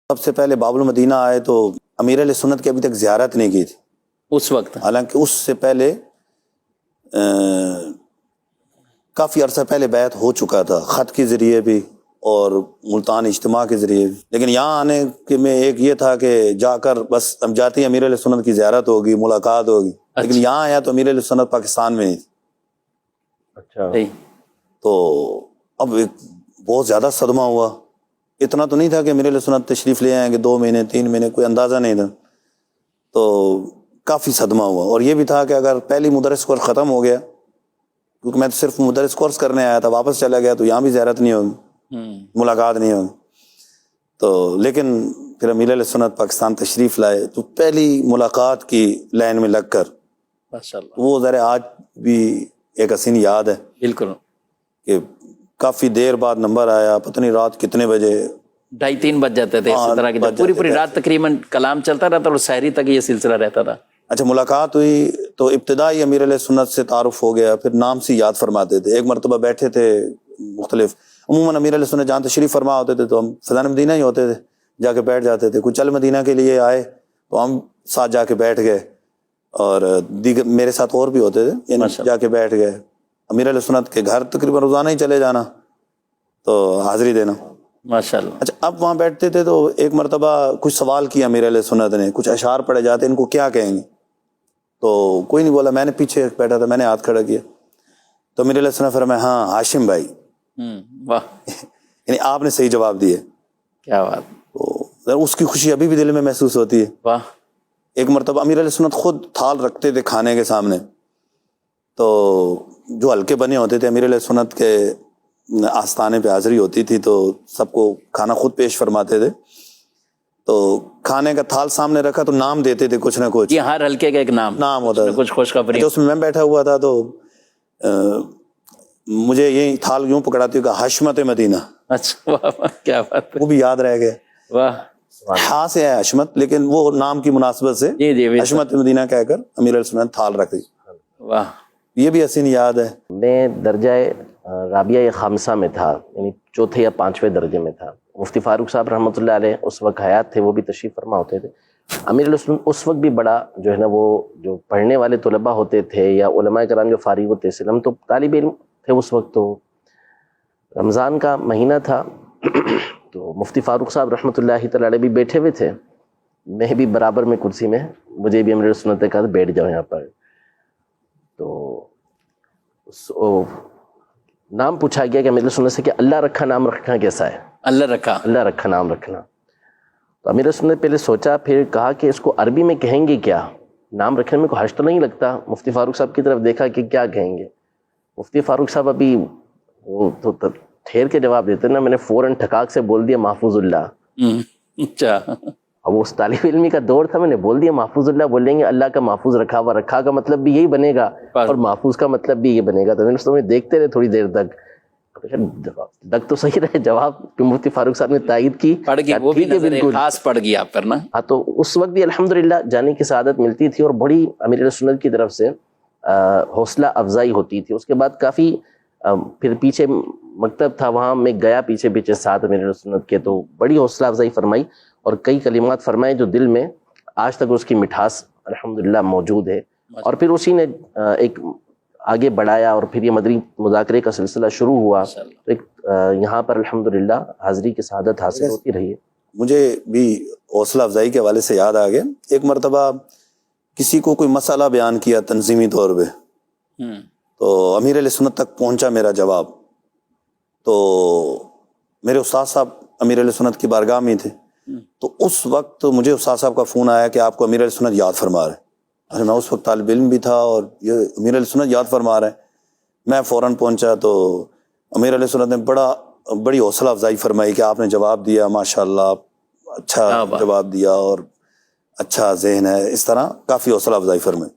سب سے پہلے باب المدینہ آئے تو امیر علیہ سنت کی ابھی تک زیارت نہیں کی تھی اس وقت، حالانکہ اس سے پہلے کافی عرصہ پہلے بیعت ہو چکا تھا، خط کے ذریعے بھی اور ملتان اجتماع کے ذریعے بھی. لیکن یہاں آنے کے میں ایک یہ تھا کہ جا کر بس ہم جاتے ہی امیر علیہ سنت کی زیارت ہوگی، ملاقات ہوگی. لیکن یہاں آیا تو امیر علیہ سنت پاکستان میں نہیں تھی. اچھا، تو اب ایک بہت زیادہ صدمہ ہوا. اتنا تو نہیں تھا کہ امیر علیہ سنت تشریف لے آئیں گے 2 مہینے 3 مہینے، کوئی اندازہ نہیں تھا. تو کافی صدمہ ہوا. اور یہ بھی تھا کہ اگر پہلی مدرس کورس ختم ہو گیا، کیونکہ میں تو صرف مدرس کورس کرنے آیا تھا، واپس چلا گیا تو یہاں بھی زیارت نہیں ہوگی، ملاقات نہیں ہوگی. تو لیکن پھر امیر علیہ سنت پاکستان تشریف لائے تو پہلی ملاقات کی لائن میں لگ کر وہ ذرا آج بھی ایک حسین یاد ہے. بالکل، کہ کافی دیر بعد نمبر آیا، پتہ نہیں رات کتنے بجے، 2:30-3 بج جاتے تھے اسی طرح کی، پوری رات تقریباً کلام چلتا رہتا اور سحری تک یہ سلسلہ رہتا تھا. اچھا ملاقات ہوئی تو ابتدائی امیر علیہ سنت سے تعارف ہو گیا، پھر نام سے یاد فرماتے تھے. ایک مرتبہ بیٹھے تھے مختلف، عموماً امیر علیہ سنت جہاں تشریف فرما ہوتے تھے تو ہم فضان مدینہ ہی ہوتے تھے، جا کے بیٹھ جاتے تھے. کچھ مدینہ کے لیے آئے تو ہم ساتھ جا کے بیٹھ گئے، اور دیگر میرے ساتھ اور بھی ہوتے تھے، یعنی جا کے بیٹھ گئے. امیر علیہ سنت کے گھر تقریباً روزانہ ہی چلے جانا تو حاضری دینا. ماشاءاللہ. اچھا اب وہاں بیٹھتے تھے تو ایک مرتبہ کچھ سوال کیا امیر علیہ سنت نے، کچھ اشعار پڑھے جاتے ان کو کیا کہیں گے. تو کوئی نہیں بولا، میں نے پیچھے بیٹھا تھا، میں نے ہاتھ کھڑا کیا تو امیر علیہ سنت فرمایا ہاں ہاشم بھائی. واہ، یعنی آپ نے صحیح جواب دیے. کیا بات. تو اس کی خوشی ابھی بھی دل میں محسوس ہوتی ہے. واہ. ایک مرتبہ امیر علیہ سنت خود تھال رکھتے تھے کھانے کے سامنے، تو جو ہلکے بنے ہوتے تھے امیر علیہ سنت کے آستانے پہ حاضری ہوتی تھی تو سب کو کھانا خود پیش فرماتے تھے. تو کھانے کا تھال سامنے رکھا تو نام دیتے تھے کچھ نہ کچھ. یہ ہر ہلکے کا ایک نام ہوتا تھا، کچھ خوشخبری. اس میں بیٹھا ہوا تھا تو مجھے یہی تھال یوں پکڑاتی کہ حشمت مدینہ. اچھا، واہ کیا بات. وہ بھی یاد رہ گیا. واہ. ہاں سے ہے حشمت، لیکن وہ نام کی مناسبت سے جی حشمت مدینہ کہہ کر امیر علیہ سنت تھال رکھ دی. واہ. یہ بھی حسین یاد ہے. میں درجہ رابعہ خامسہ میں تھا، یعنی 4 یا 5ویں درجے میں تھا. مفتی فاروق صاحب رحمۃ اللہ علیہ اس وقت حیات تھے، وہ بھی تشریف فرما ہوتے تھے. امیر علیہ سنت اس وقت بھی بڑا جو ہے نا، وہ جو پڑھنے والے طلباء ہوتے تھے یا علماء کرام جو فارغ ہوتے تھے، ہم تو طالب علم تھے اس وقت. تو رمضان کا مہینہ تھا تو مفتی فاروق صاحب رحمۃ اللہ تعالی علیہ بھی بیٹھے ہوئے تھے، میں بھی برابر میں کرسی میں، مجھے بھی امیر علیہ سنت نے کہا بیٹھ جاؤ یہاں پر. تو نام پوچھا گیا کہ امیر علیہ سنت سے کہ اللہ رکھا نام رکھنا کیسا ہے. اللہ رکھا نام رکھنا. تو امیر علیہ سنت نے پہلے سوچا، پھر کہا کہ اس کو عربی میں کہیں گے کیا، نام رکھنے میں کوئی حرج تو نہیں لگتا. مفتی فاروق صاحب کی طرف دیکھا کہ کیا کہیں گے. مفتی فاروق صاحب ابھی وہ تو ٹھہر کے جواب دیتے نا، میں نے فوراً ٹھکاک سے بول دیا محفوظ اللہ. اچھا. اب اس طالب علمی کا دور تھا، میں نے بول دیا محفوظ اللہ. بولیں گے اللہ کا محفوظ رکھا ہوا، رکھا کا مطلب بھی یہی بنے گا اور محفوظ کا مطلب بھی یہ بنے گا. تو میں نے دیکھتے رہے تھوڑی دیر تک، تو صحیح رہے جواب کہ مفتی فاروق صاحب نے تائید کی، پڑھ گئی وہ بھی بالکل خاص پڑھ گئی آپ پر نا. ہاں تو اس وقت بھی الحمدللہ جانے کی سعادت ملتی تھی اور بڑی امیر علیہ سنت کی طرف سے حوصلہ افزائی ہوتی تھی. اس کے بعد کافی پھر پیچھے مکتب تھا، وہاں میں گیا پیچھے ساتھ امیر علیہ سنت کے، تو بڑی حوصلہ افزائی فرمائی اور کئی کلمات فرمائے جو دل میں آج تک اس کی مٹھاس الحمدللہ موجود ہے. اور پھر اسی نے ایک آگے بڑھایا اور پھر یہ مدنی مذاکرے کا سلسلہ شروع ہوا. تو ایک یہاں پر الحمدللہ حاضری کی سعادت حاصل ہوتی رہی ہے. مجھے بھی حوصلہ افزائی کے حوالے سے یاد آ گیا، ایک مرتبہ کسی کو کوئی مسئلہ بیان کیا تنظیمی طور پہ، تو امیر علیہ سنت تک پہنچا میرا جواب. تو میرے استاد صاحب امیر علیہ سنت کی بارگاہ میں تھے، تو اس وقت مجھے استاد صاحب کا فون آیا کہ آپ کو امیر علیہ سنت یاد فرما رہے ہیں. ارے میں اس وقت طالب علم بھی تھا اور یہ امیر علیہ سنت یاد فرما رہے ہیں. میں فوراً پہنچا تو امیر علیہ سنت نے بڑی حوصلہ افزائی فرمائی کہ آپ نے جواب دیا، ماشاءاللہ اچھا جواب دیا اور اچھا ذہن ہے. اس طرح کافی حوصلہ افزائی فرمائی.